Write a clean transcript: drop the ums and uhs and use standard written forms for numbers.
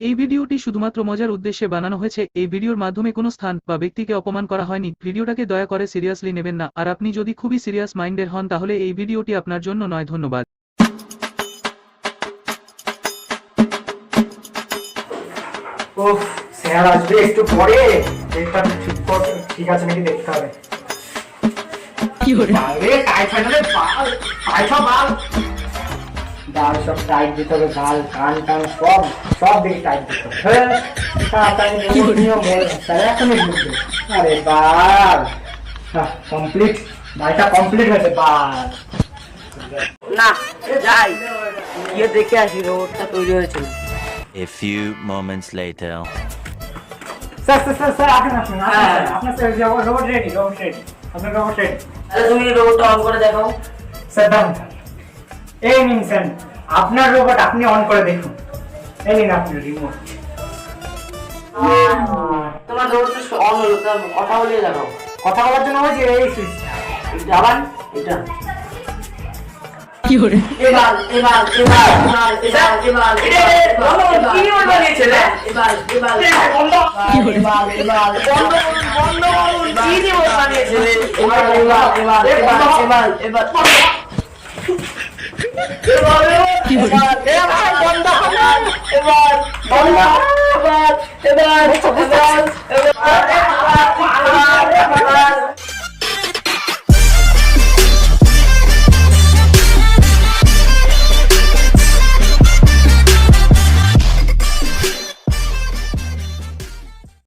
এই ভিডিওটি শুধুমাত্র মজার উদ্দেশ্যে বানানো হয়েছে। এই ভিডিওর মাধ্যমে কোনো স্থান বা ব্যক্তিকে অপমান করা হয়নি। ভিডিওটাকে দয়া করে সিরিয়াসলি নেবেন না। আর আপনি যদি খুবই সিরিয়াস মাইন্ডের হন তাহলে এই ভিডিওটি আপনার জন্য নয়। ধন্যবাদ। ওহ, স্যার আসবে একটু পরে। এটা ঠিক করে ঠিক আছে নাকি দেখতে হবে। কি করে আরে টাইট ফাইনালে বাল টাইট বাল বাল সব টাইট দিতে হবে। গাল কান টান সব দিকে টাইট দিতে হবে। হ্যাঁ তাড়াতাড়ি নিয়ম বল স্যার এখনই ঢুকবে। আরে বাল কমপ্লিট বালটা কমপ্লিট হয়েছে। বাল না যাই গিয়ে দেখে আসি রোবটটা তৈরি হয়েছে। A few moments later. Sir আপনার স্যার রোবট রেডি আপনার রোবট রেডি। তাহলে তুমি রোবটটা অন করে দেখাও। স্যার দাম এই নিন স্যার আপনার রোবট আপনি অন করে দেখুন। এই নিন আপনার রিমোট। তোমার রোবটটা অন হলো, তার কথা বলিয়ে দেখাও। কথা বলার জন্য হয়েছে এই সুইচটা। আবার এটা কি করে এবার বানিয়েছে রে। এবার